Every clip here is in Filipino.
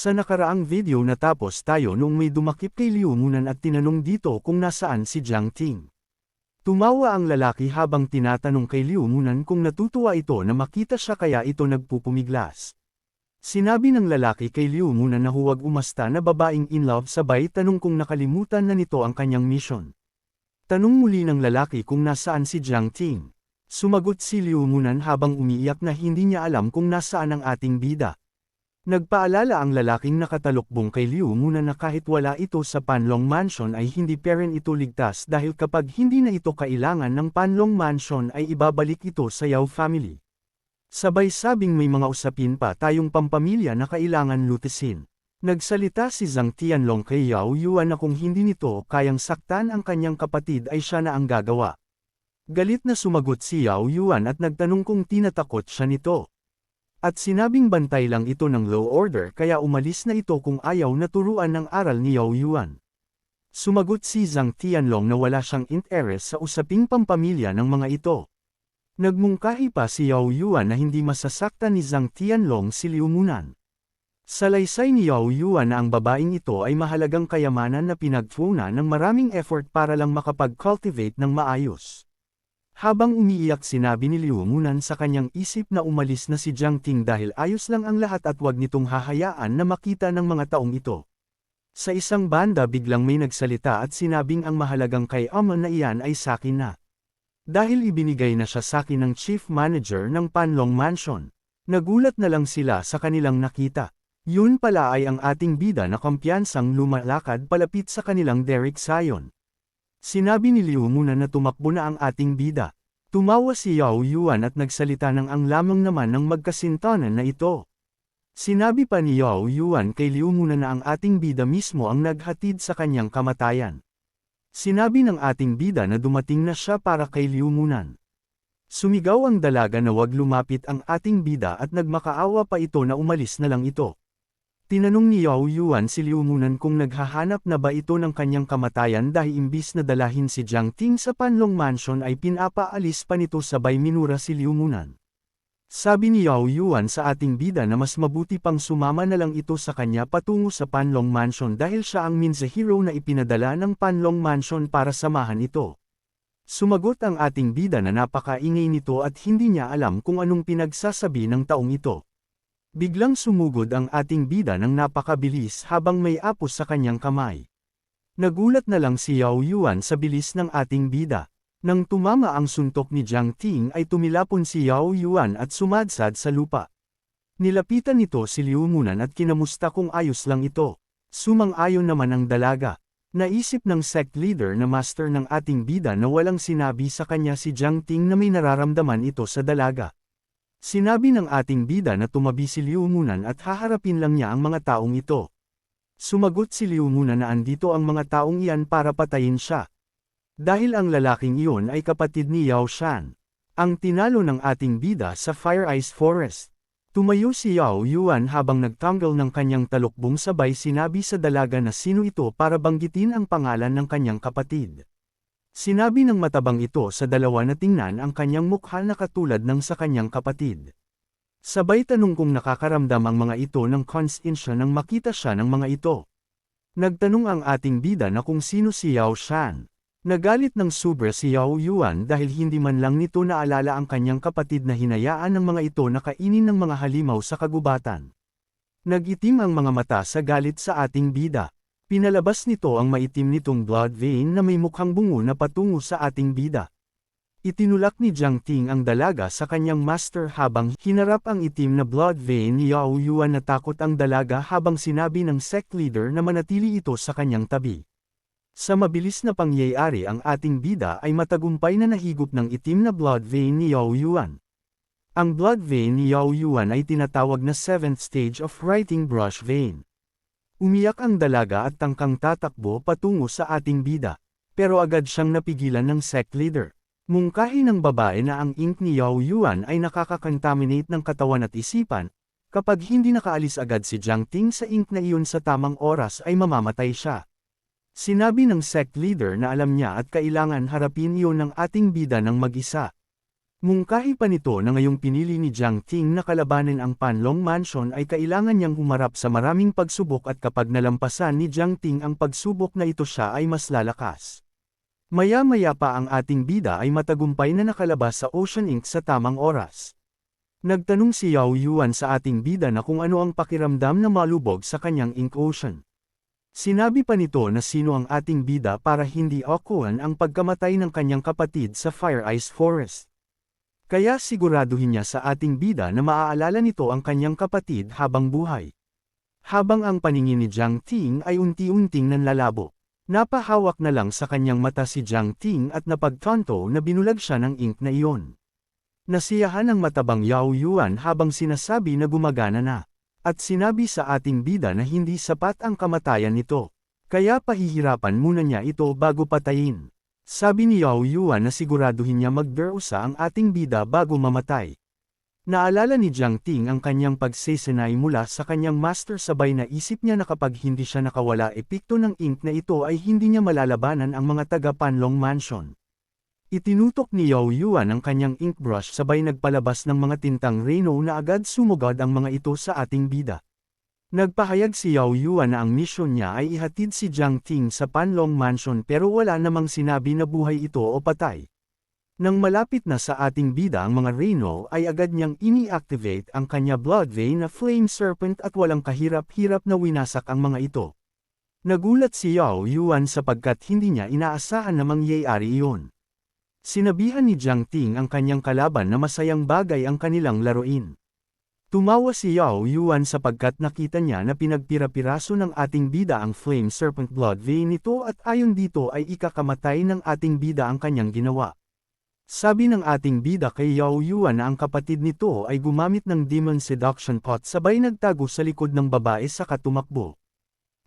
Sa nakaraang video natapos tayo noong may dumakip kay Liu Munan at tinanong dito kung nasaan si Jiang Ting. Tumawa ang lalaki habang tinatanong kay Liu Munan kung natutuwa ito na makita siya kaya ito nagpupumiglas. Sinabi ng lalaki kay Liu Munan na huwag umasta na babaeng in love sabay tanong kung nakalimutan na nito ang kanyang mission. Tanong muli ng lalaki kung nasaan si Jiang Ting. Sumagot si Liu Munan habang umiiyak na hindi niya alam kung nasaan ang ating bida. Nagpaalala ang lalaking nakatalukbong kay Liu Munan na kahit wala ito sa Panlong Mansion ay hindi pa rin ito ligtas dahil kapag hindi na ito kailangan ng Panlong Mansion ay ibabalik ito sa Yao family. Sabay sabing may mga usapin pa tayong pampamilya na kailangan lutisin. Nagsalita si Zhang Tianlong kay Yao Yuan na kung hindi nito kayang saktan ang kanyang kapatid ay siya na ang gagawa. Galit na sumagot si Yao Yuan at nagtanong kung tinatakot siya nito. At sinabing bantay lang ito ng law order kaya umalis na ito kung ayaw na turuan ng aral ni Yao Yuan. Sumagot si Zhang Tianlong na wala siyang interest sa usaping pampamilya ng mga ito. Nagmungkahi pa si Yao Yuan na hindi masasaktan ni Zhang Tianlong si Liu Munan. Salaysay ni Yao Yuan na ang babaeng ito ay mahalagang kayamanan na pinagpunan ng maraming effort para lang makapag-cultivate ng maayos. Habang umiiyak sinabi ni Liu Munan sa kanyang isip na umalis na si Jiang Ting dahil ayos lang ang lahat at wag nitong hahayaan na makita ng mga taong ito. Sa isang banda biglang may nagsalita at sinabing ang mahalagang kay Amon na iyan ay sakin na. Dahil ibinigay na siya sakin ng chief manager ng Panlong Mansion. Nagulat na lang sila sa kanilang nakita. Yun pala ay ang ating bida na kumpiyansang lumalakad palapit sa kanilang Derek Sion. Sinabi ni Liu Munan na tumakbo na ang ating bida. Tumawa si Yao Yuan at nagsalita ng ang lamang naman ng magkasintanan na ito. Sinabi pa ni Yao Yuan kay Liu Munan na ang ating bida mismo ang naghatid sa kanyang kamatayan. Sinabi ng ating bida na dumating na siya para kay Liu Munan. Sumigaw ang dalaga na wag lumapit ang ating bida at nagmakaawa pa ito na umalis na lang ito. Tinanong ni Yao Yuan si Liu Munan kung naghahanap na ba ito ng kanyang kamatayan dahil imbis na dalahin si Jiang Ting sa Panlong Mansion ay pinapaalis pa nito sabay minura si Liu Munan. Sabi ni Yao Yuan sa ating bida na mas mabuti pang sumama na lang ito sa kanya patungo sa Panlong Mansion dahil siya ang means hero na ipinadala ng Panlong Mansion para samahan ito. Sumagot ang ating bida na napakaingay nito at hindi niya alam kung anong pinagsasabi ng taong ito. Biglang sumugod ang ating bida ng napakabilis habang may apos sa kanyang kamay. Nagulat na lang si Yao Yuan sa bilis ng ating bida. Nang tumama ang suntok ni Jiang Ting ay tumilapon si Yao Yuan at sumadsad sa lupa. Nilapitan nito si Liu Munan at kinamusta kung ayos lang ito. Sumang-ayon naman ang dalaga. Naisip ng sect leader na master ng ating bida na walang sinabi sa kanya si Jiang Ting na may nararamdaman ito sa dalaga. Sinabi ng ating bida na tumabi si Liu Munan at haharapin lang niya ang mga taong ito. Sumagot si Liu Munan na andito ang mga taong iyan para patayin siya. Dahil ang lalaking iyon ay kapatid ni Yao Shan, ang tinalo ng ating bida sa Fire Ice Forest. Tumayo si Yao Yuan habang nagtanggal ng kanyang talukbong sabay sinabi sa dalaga na sino ito para banggitin ang pangalan ng kanyang kapatid. Sinabi ng matabang ito sa dalawa na tingnan ang kanyang mukha na katulad ng sa kanyang kapatid. Sabay tanong kung nakakaramdam ang mga ito ng konsensya nang makita siya ng mga ito. Nagtanong ang ating bida na kung sino si Yao Shan. Nagalit ng sobra si Yao Yuan dahil hindi man lang nito naalala ang kanyang kapatid na hinayaan ng mga ito na kainin ng mga halimaw sa kagubatan. Nagitim ang mga mata sa galit sa ating bida. Pinalabas nito ang maitim nitong blood vein na may mukhang bungo na patungo sa ating bida. Itinulak ni Jiang Ting ang dalaga sa kanyang master habang hinarap ang itim na blood vein ni Yao Yuan. Natakot ang dalaga habang sinabi ng sect leader na manatili ito sa kanyang tabi. Sa mabilis na pangyayari ang ating bida ay matagumpay na nahigop ng itim na blood vein ni Yao Yuan. Ang blood vein ni Yao Yuan ay tinatawag na 7th stage of writing brush vein. Umiyak ang dalaga at tangkang tatakbo patungo sa ating bida, pero agad siyang napigilan ng sect leader. Mungkahi ng babae na ang ink ni Yao Yuan ay nakakakontaminate ng katawan at isipan, kapag hindi nakaalis agad si Jiang Ting sa ink na iyon sa tamang oras ay mamamatay siya. Sinabi ng sect leader na alam niya at kailangan harapin iyon ng ating bida ng mag-isa. Mungkahi pa nito na ngayong pinili ni Jiang Ting na kalabanin ang Panlong Mansion ay kailangan niyang humarap sa maraming pagsubok at kapag nalampasan ni Jiang Ting ang pagsubok na ito siya ay mas lalakas. Maya-maya pa ang ating bida ay matagumpay na nakalabas sa Ocean Ink sa tamang oras. Nagtanong si Yao Yuan sa ating bida na kung ano ang pakiramdam na malubog sa kanyang Ink Ocean. Sinabi pa nito na sino ang ating bida para hindi akuan ang pagkamatay ng kanyang kapatid sa Fire Ice Forest. Kaya siguraduhin niya sa ating bida na maaalala nito ang kanyang kapatid habang buhay. Habang ang paningin ni Jiang Ting ay unti-unting nanlalabo. Napahawak na lang sa kanyang mata si Jiang Ting at napagtanto na binulag siya ng ink na iyon. Nasiyahan ang matabang Yao Yuan habang sinasabi na gumagana na. At sinabi sa ating bida na hindi sapat ang kamatayan nito. Kaya pahihirapan muna niya ito bago patayin. Sabi ni Yao Yuan na siguraduhin niya magderusa ang ating bida bago mamatay. Naalala ni Jiang Ting ang kanyang pagsesenay mula sa kanyang master sabay na isip niya na kapag hindi siya nakawala epekto ng ink na ito ay hindi niya malalabanan ang mga taga Panlong Mansion. Itinutok ni Yao Yuan ang kanyang ink brush sabay nagpalabas ng mga tintang Reno na agad sumugod ang mga ito sa ating bida. Nagpahayag si Yao Yuan na ang misyon niya ay ihatid si Jiang Ting sa Panlong Mansion pero wala namang sinabi na buhay ito o patay. Nang malapit na sa ating bida ang mga Reno ay agad niyang ini-activate ang kanya blood vein na Flame Serpent at walang kahirap-hirap na winasak ang mga ito. Nagulat si Yao Yuan sapagkat hindi niya inaasahan na mangyayari iyon. Sinabihan ni Jiang Ting ang kanyang kalaban na masayang bagay ang kanilang laruin. Tumawa si Yao Yuan sapagkat nakita niya na pinagpira-piraso ng ating bida ang Flame Serpent blood vein nito at ayon dito ay ikakamatay ng ating bida ang kanyang ginawa. Sabi ng ating bida kay Yao Yuan na ang kapatid nito ay gumamit ng Demon Seduction Pot sabay nagtago sa likod ng babae saka tumakbo.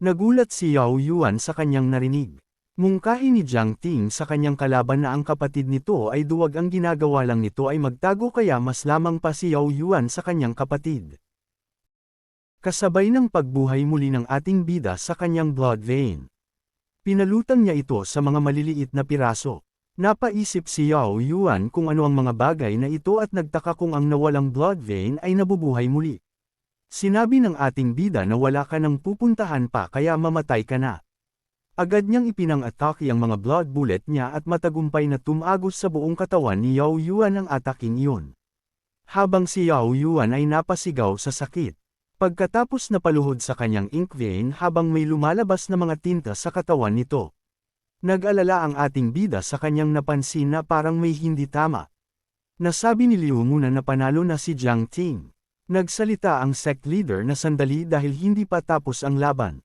Nagulat si Yao Yuan sa kanyang narinig. Mungkahi ni Jiang Ting sa kanyang kalaban na ang kapatid nito ay duwag ang ginagawa lang nito ay magtago kaya mas lamang pa si Yao Yuan sa kanyang kapatid. Kasabay ng pagbuhay muli ng ating bida sa kanyang blood vein. Pinalutang niya ito sa mga maliliit na piraso. Napaisip si Yao Yuan kung ano ang mga bagay na ito at nagtaka kung ang nawalang blood vein ay nabubuhay muli. Sinabi ng ating bida na wala ka nang pupuntahan pa kaya mamatay ka na. Agad niyang ipinang-atake ang mga blood bullet niya at matagumpay na tumagos sa buong katawan ni Yao Yuan ang ataking iyon. Habang si Yao Yuan ay napasigaw sa sakit. Pagkatapos napaluhod sa kanyang ink vein habang may lumalabas na mga tinta sa katawan nito. Nag-alala ang ating bida sa kanyang napansin na parang may hindi tama. Nasabi ni Liu muna na panalo na si Jiang Ting. Nagsalita ang sect leader na sandali dahil hindi pa tapos ang laban.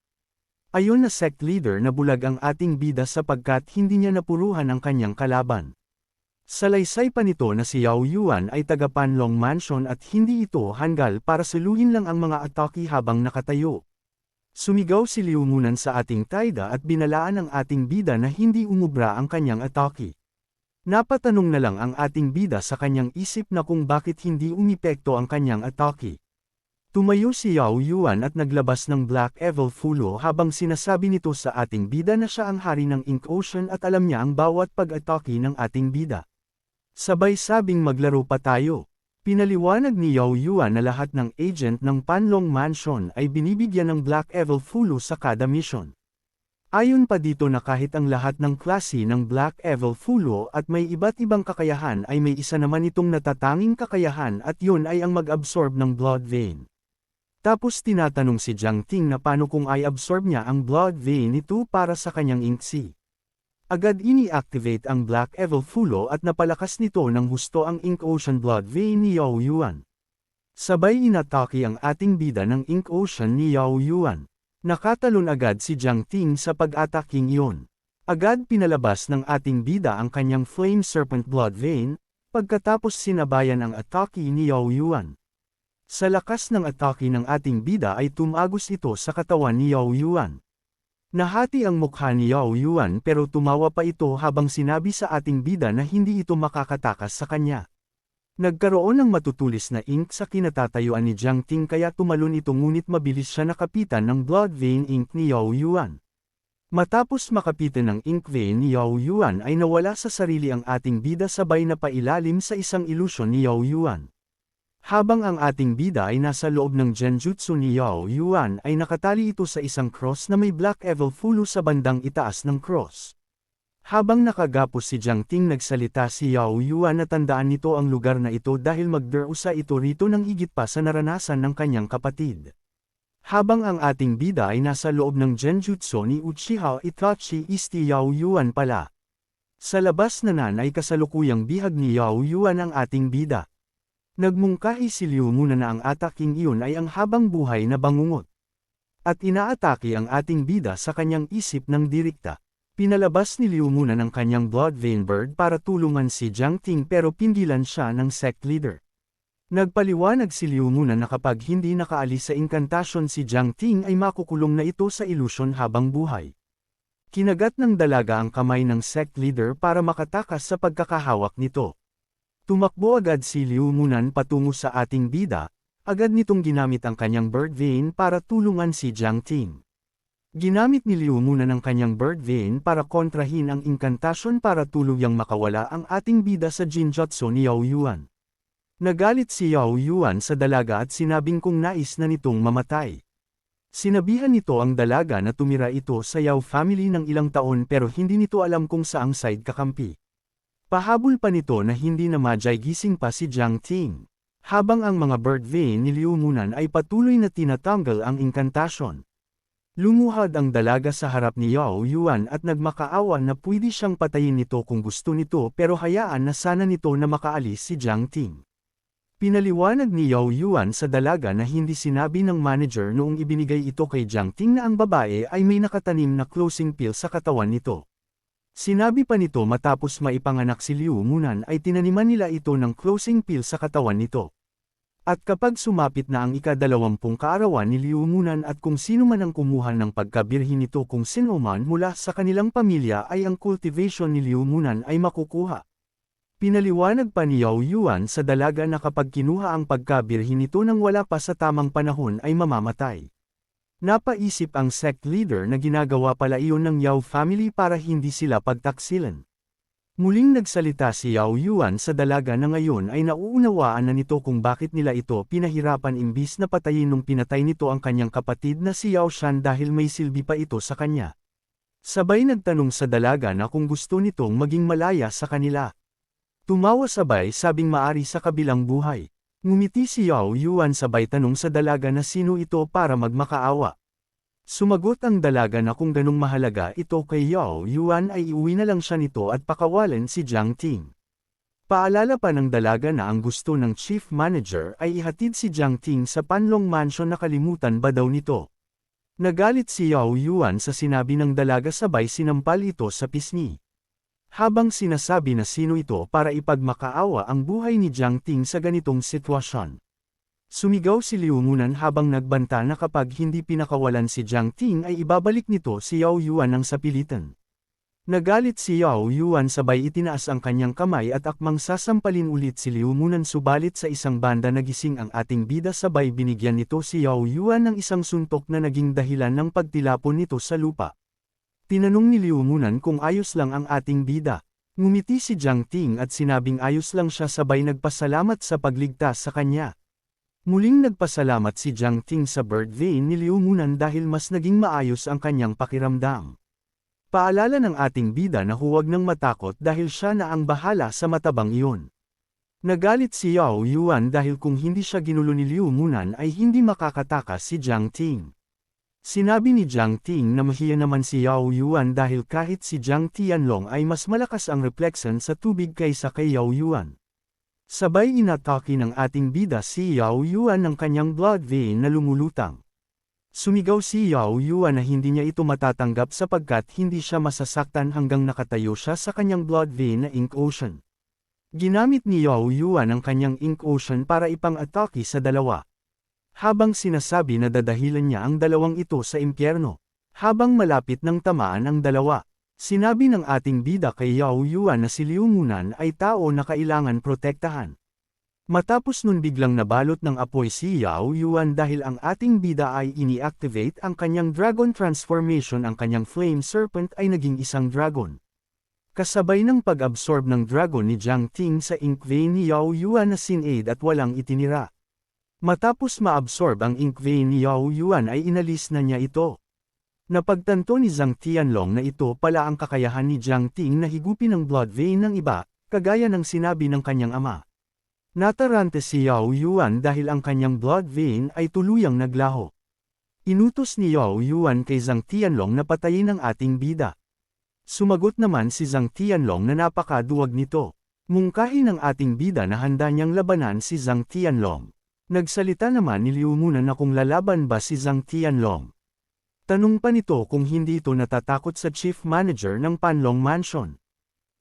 Ayon na sect leader na bulag ang ating bida sapagkat hindi niya napuruhan ang kanyang kalaban. Salaysay pa nito na si Yao Yuan ay taga Panlong Mansion at hindi ito hanggal para saluhin lang ang mga atake habang nakatayo. Sumigaw si Liu Munan sa ating taida at binalaan ang ating bida na hindi umubra ang kanyang atake. Napatanong na lang ang ating bida sa kanyang isip na kung bakit hindi umipekto ang kanyang atake. Tumayo si Yao Yuan at naglabas ng Black Evil Fulo habang sinasabi nito sa ating bida na siya ang hari ng Ink Ocean at alam niya ang bawat pag-atake ng ating bida. Sabay sabing maglaro pa tayo. Pinaliwanag ni Yao Yuan na lahat ng agent ng Panlong Mansion ay binibigyan ng Black Evil Fulo sa kada mission. Ayon pa dito na kahit ang lahat ng klase ng Black Evil Fulo at may iba't ibang kakayahan ay may isa naman itong natatanging kakayahan at yun ay ang mag-absorb ng blood vein. Tapos tinatanong si Jiang Ting na paano kung i-absorb niya ang blood vein nito para sa kanyang Ink-C. Agad ini-activate ang Black Evil Fulo at napalakas nito ng husto ang Ink Ocean blood vein ni Yao Yuan. Sabay inatake ang ating bida ng Ink Ocean ni Yao Yuan. Nakatalon agad si Jiang Ting sa pag-ataking iyon. Agad pinalabas ng ating bida ang kanyang Flame Serpent blood vein, pagkatapos sinabayan ang atake ni Yao Yuan. Sa lakas ng atake ng ating bida ay tumagos ito sa katawan ni Yao Yuan. Nahati ang mukha ni Yao Yuan pero tumawa pa ito habang sinabi sa ating bida na hindi ito makakatakas sa kanya. Nagkaroon ng matutulis na ink sa kinatatayuan ni Jiang Ting kaya tumalon ito ngunit mabilis siya nakapitan ng blood vein ink ni Yao Yuan. Matapos makapitan ng ink vein ni Yao Yuan ay nawala sa sarili ang ating bida sabay na pailalim sa isang ilusyon ni Yao Yuan. Habang ang ating bida ay nasa loob ng genjutsu ni Yao Yuan ay nakatali ito sa isang cross na may Black Evil Fulu sa bandang itaas ng cross. Habang nakagapos si Jiang Ting nagsalita si Yao Yuan na tandaan nito ang lugar na ito dahil magdurusa ito rito ng higit pa sa naranasan ng kanyang kapatid. Habang ang ating bida ay nasa loob ng genjutsu ni Uchiha Itachi Isti Yao Yuan pala. Sa labas nanan ay kasalukuyang bihag ni Yao Yuan ang ating bida. Nagmungkahi si Liu muna na ang ataking iyon ay ang habang buhay na bangungot. At inaatake ang ating bida sa kanyang isip ng direkta. Pinalabas ni Liu muna ng kanyang Blood Vein Bird para tulungan si Jiang Ting pero pingilan siya ng sect leader. Nagpaliwanag si Liu muna na kapag hindi nakaalis sa inkantasyon si Jiang Ting ay makukulong na ito sa ilusyon habang buhay. Kinagat ng dalaga ang kamay ng sect leader para makatakas sa pagkakahawak nito. Tumakbo agad si Liu Munan patungo sa ating bida, agad nitong ginamit ang kanyang bird vein para tulungan si Jiang Ting. Ginamit ni Liu Munan ang kanyang bird vein para kontrahin ang inkantasyon para tuluyang makawala ang ating bida sa jinjutsu ni Yao Yuan. Nagalit si Yao Yuan sa dalaga at sinabing kung nais na nitong mamatay. Sinabihan nito ang dalaga na tumira ito sa Yao family ng ilang taon pero hindi nito alam kung saang side kakampi. Pahabol pa nito na hindi na madyay gising pa si Jiang Ting. Habang ang mga bird vein ni Liu Munan ay patuloy na tinatanggal ang inkantasyon. Lumuhad ang dalaga sa harap ni Yao Yuan at nagmakaawa na pwede siyang patayin nito kung gusto nito pero hayaan na sana nito na makaalis si Jiang Ting. Pinaliwanag ni Yao Yuan sa dalaga na hindi sinabi ng manager noong ibinigay ito kay Jiang Ting na ang babae ay may nakatanim na closing pill sa katawan nito. Sinabi pa nito matapos maipanganak si Liu Munan ay tinaniman nila ito ng closing pill sa katawan nito. At kapag sumapit na ang ika-20 kaarawan ni Liu Munan at kung sino man ang kumuha ng pagkabirhin nito kung sino man mula sa kanilang pamilya ay ang cultivation ni Liu Munan ay makukuha. Pinaliwanag pa ni Yao Yuan sa dalaga na kapag kinuha ang pagkabirhin nito nang wala pa sa tamang panahon ay mamamatay. Napaisip ang sect leader na ginagawa pala iyon ng Yao family para hindi sila pagtaksilan. Muling nagsalita si Yao Yuan sa dalaga na ngayon ay nauunawaan na nito kung bakit nila ito pinahirapan imbis na patayin nung pinatay nito ang kanyang kapatid na si Yao Shan dahil may silbi pa ito sa kanya. Sabay nagtanong sa dalaga na kung gusto nitong maging malaya sa kanila. Tumawa sabay sabing maari sa kabilang buhay. Ngumiti si Yao Yuan sabay tanong sa dalaga na sino ito para magmakaawa. Sumagot ang dalaga na kung ganong mahalaga ito kay Yao Yuan ay iuwi na lang siya nito at pakawalan si Jiang Ting. Paalala pa ng dalaga na ang gusto ng chief manager ay ihatid si Jiang Ting sa Panlong Mansion na kalimutan ba daw nito. Nagalit si Yao Yuan sa sinabi ng dalaga sabay sinampal ito sa pisngi. Habang sinasabi na sino ito para ipagmakaawa ang buhay ni Jiang Ting sa ganitong sitwasyon. Sumigaw si Liu Munan habang nagbanta na kapag hindi pinakawalan si Jiang Ting ay ibabalik nito si Yao Yuan ng sapilitan. Nagalit si Yao Yuan sabay itinaas ang kanyang kamay at akmang sasampalin ulit si Liu Munan subalit sa isang banda nagising ang ating bida sabay binigyan nito si Yao Yuan ng isang suntok na naging dahilan ng pagtilapon nito sa lupa. Tinanong ni Liu Munan kung ayos lang ang ating bida. Ngumiti si Jiang Ting at sinabing ayos lang siya sabay nagpasalamat sa pagligtas sa kanya. Muling nagpasalamat si Jiang Ting sa bird vein ni Liu Munan dahil mas naging maayos ang kanyang pakiramdam. Paalala ng ating bida na huwag nang matakot dahil siya na ang bahala sa matabang iyon. Nagalit si Yao Yuan dahil kung hindi siya ginulo ni Liu Munan ay hindi makakatakas si Jiang Ting. Sinabi ni Jiang Ting na mahiya naman si Yao Yuan dahil kahit si Jiang Tianlong ay mas malakas ang reflection sa tubig kaysa kay Yao Yuan. Sabay inatake ng ating bida si Yao Yuan ng kanyang blood vein na lumulutang. Sumigaw si Yao Yuan na hindi niya ito matatanggap sapagkat hindi siya masasaktan hanggang nakatayo siya sa kanyang blood vein na Ink Ocean. Ginamit ni Yao Yuan ang kanyang Ink Ocean para ipang-atake sa dalawa. Habang sinasabi na dadahilan niya ang dalawang ito sa impyerno. Habang malapit ng tamaan ang dalawa, sinabi ng ating bida kay Yao Yuan na si Liu Munan ay tao na kailangan protektahan. Matapos nun biglang nabalot ng apoy si Yao Yuan dahil ang ating bida ay ini-activate ang kanyang dragon transformation, ang kanyang flame serpent ay naging isang dragon. Kasabay ng pag-absorb ng dragon ni Jiang Ting sa ink vein ni Yao Yuan na sinade at walang itinira. Matapos ma-absorb ang ink vein ni Yao Yuan ay inalis na niya ito. Napagtanto ni Zhang Tianlong na ito pala ang kakayahan ni Jiang Ting na higupin ang blood vein ng iba, kagaya ng sinabi ng kanyang ama. Natarante si Yao Yuan dahil ang kanyang blood vein ay tuluyang naglaho. Inutos ni Yao Yuan kay Zhang Tianlong na patayin ang ating bida. Sumagot naman si Zhang Tianlong na napakaduwag nito. Mungkahi ng ating bida na handa niyang labanan si Zhang Tianlong. Nagsalita naman ni Liu Munan na kung lalaban ba si Zhang Tianlong. Tanong pa nito kung hindi ito natatakot sa chief manager ng Panlong Mansion.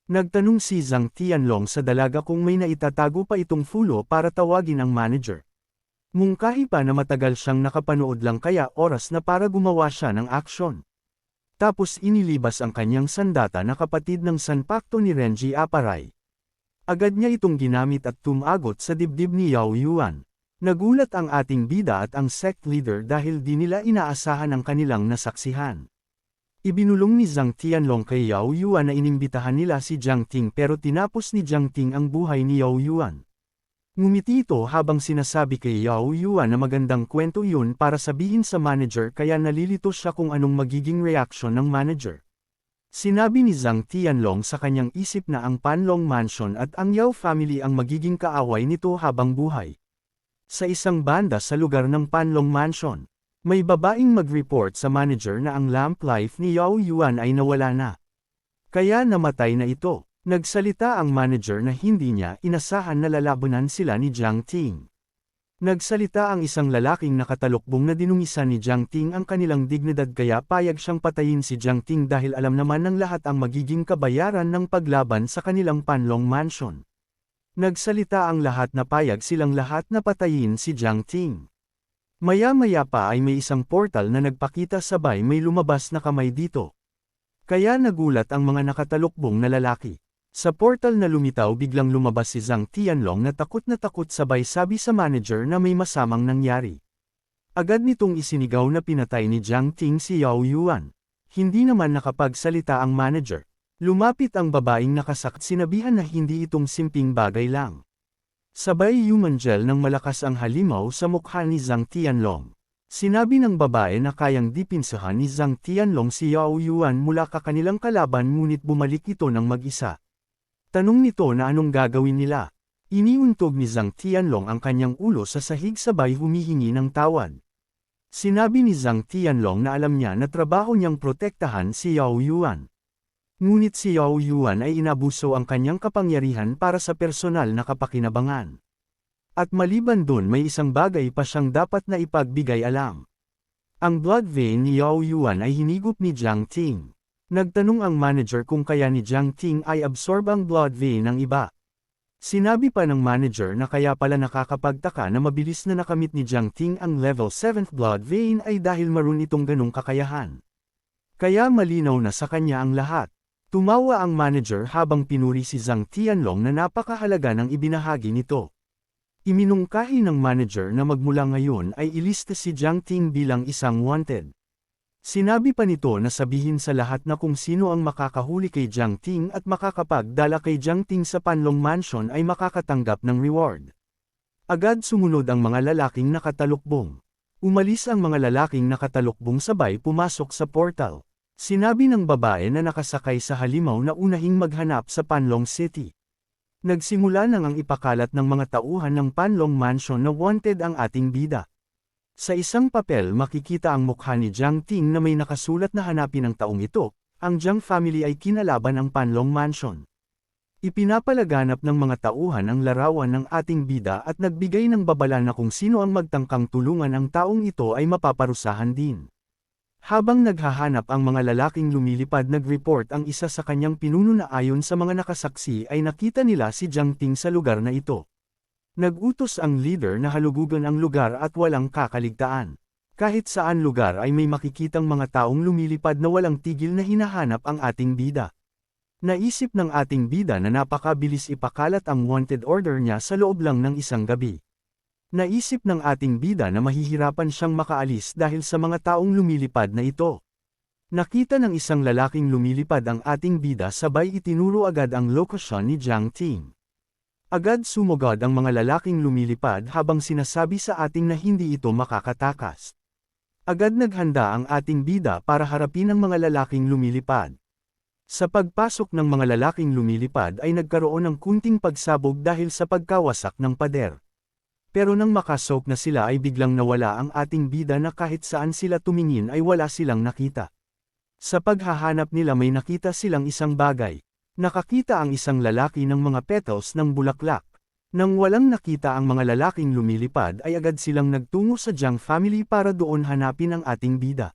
Nagtanong si Zhang Tianlong sa dalaga kung may naitatago pa itong fulo para tawagin ang manager. Mungkahi pa na matagal siyang nakapanood lang kaya oras na para gumawa siya ng aksyon. Tapos inilibas ang kanyang sandata na kapatid ng sanpakto ni Renji Aparay. Agad niya itong ginamit at tumagot sa dibdib ni Yao Yuan. Nagulat ang ating bida at ang sect leader dahil di nila inaasahan ang kanilang nasaksihan. Ibinulong ni Zhang Tianlong kay Yao Yuan na inimbitahan nila si Jiang Ting pero tinapos ni Jiang Ting ang buhay ni Yao Yuan. Ngumiti ito habang sinasabi kay Yao Yuan na magandang kwento yun para sabihin sa manager kaya nalilito siya kung anong magiging reaksyon ng manager. Sinabi ni Zhang Tianlong sa kanyang isip na ang Panlong Mansion at ang Yao family ang magiging kaaway nito habang buhay. Sa isang banda sa lugar ng Panlong Mansion, may babaeng mag-report sa manager na ang lamp life ni Yao Yuan ay nawala na. Kaya namatay na ito. Nagsalita ang manager na hindi niya inasahan na lalabanan sila ni Jiang Ting. Nagsalita ang isang lalaking nakatalukbong na dinungisan ni Jiang Ting ang kanilang dignidad kaya payag siyang patayin si Jiang Ting dahil alam naman ng lahat ang magiging kabayaran ng paglaban sa kanilang Panlong Mansion. Nagsalita ang lahat na payag silang lahat na patayin si Jiang Ting. Maya-maya pa ay may isang portal na nagpakita sabay may lumabas na kamay dito. Kaya nagulat ang mga nakatalukbong na lalaki. Sa portal na lumitaw biglang lumabas si Zhang Tianlong na takot sabay sabi sa manager na may masamang nangyari. Agad nitong isinigaw na pinatay ni Jiang Ting si Yao Yuan. Hindi naman nakapagsalita ang manager. Lumapit ang babaeng nakasakit sinabihan na hindi itong simping bagay lang. Sabay human gel ng malakas ang halimaw sa mukha ni Zhang Tianlong. Sinabi ng babae na kayang dipinsahan ni Zhang Tianlong si Yao Yuan mula kanilang kalaban ngunit bumalik ito ng mag-isa. Tanong nito na anong gagawin nila. Iniuntog ni Zhang Tianlong ang kanyang ulo sa sahig sabay humihingi ng tawad. Sinabi ni Zhang Tianlong na alam niya na trabaho niyang protektahan si Yao Yuan. Ngunit si Yao Yuan ay inabuso ang kanyang kapangyarihan para sa personal na kapakinabangan. At maliban dun may isang bagay pa siyang dapat na ipagbigay alam. Ang blood vein ni Yao Yuan ay hinigop ni Jiang Ting. Nagtanong ang manager kung kaya ni Jiang Ting ay absorb ang blood vein ng iba. Sinabi pa ng manager na kaya pala nakakapagtaka na mabilis na nakamit ni Jiang Ting ang level 7th blood vein ay dahil maroon itong ganong kakayahan. Kaya malinaw na sa kanya ang lahat. Tumawa ang manager habang pinuri si Zhang Tianlong na napakahalaga ng ibinahagi nito. Iminungkahi ng manager na magmula ngayon ay ilista si Jiang Ting bilang isang wanted. Sinabi pa nito na sabihin sa lahat na kung sino ang makakahuli kay Jiang Ting at makakapagdala kay Jiang Ting sa Panlong Mansion ay makakatanggap ng reward. Agad sumunod ang mga lalaking nakatalukbong. Umalis ang mga lalaking nakatalukbong sabay pumasok sa portal. Sinabi ng babae na nakasakay sa halimaw na unahing maghanap sa Panlong City. Nagsimula nang ang ipakalat ng mga tauhan ng Panlong Mansion na wanted ang ating bida. Sa isang papel makikita ang mukha ni Jiang Ting na may nakasulat na hanapin ang taong ito, ang Jiang family ay kinalaban ang Panlong Mansion. Ipinapalaganap ng mga tauhan ang larawan ng ating bida at nagbigay ng babala na kung sino ang magtangkang tulungan ang taong ito ay mapaparusahan din. Habang naghahanap ang mga lalaking lumilipad nag-report ang isa sa kanyang pinuno na ayon sa mga nakasaksi ay nakita nila si Jiang Ting sa lugar na ito. Nag-utos ang leader na halugugan ang lugar at walang kakaligtaan. Kahit saan lugar ay may makikitang mga taong lumilipad na walang tigil na hinahanap ang ating bida. Naisip ng ating bida na napakabilis ipakalat ang wanted order niya sa loob lang ng isang gabi. Naisip ng ating bida na mahihirapan siyang makaalis dahil sa mga taong lumilipad na ito. Nakita ng isang lalaking lumilipad ang ating bida sabay itinuro agad ang lokasyon ni Jiang Ting. Agad sumugod ang mga lalaking lumilipad habang sinasabi sa ating na hindi ito makakatakas. Agad naghanda ang ating bida para harapin ang mga lalaking lumilipad. Sa pagpasok ng mga lalaking lumilipad ay nagkaroon ng kunting pagsabog dahil sa pagkawasak ng pader. Pero nang makasok na sila ay biglang nawala ang ating bida na kahit saan sila tumingin ay wala silang nakita. Sa paghahanap nila may nakita silang isang bagay. Nakakita ang isang lalaki ng mga petals ng bulaklak. Nang walang nakita ang mga lalaking lumilipad ay agad silang nagtungo sa Jiang family para doon hanapin ang ating bida.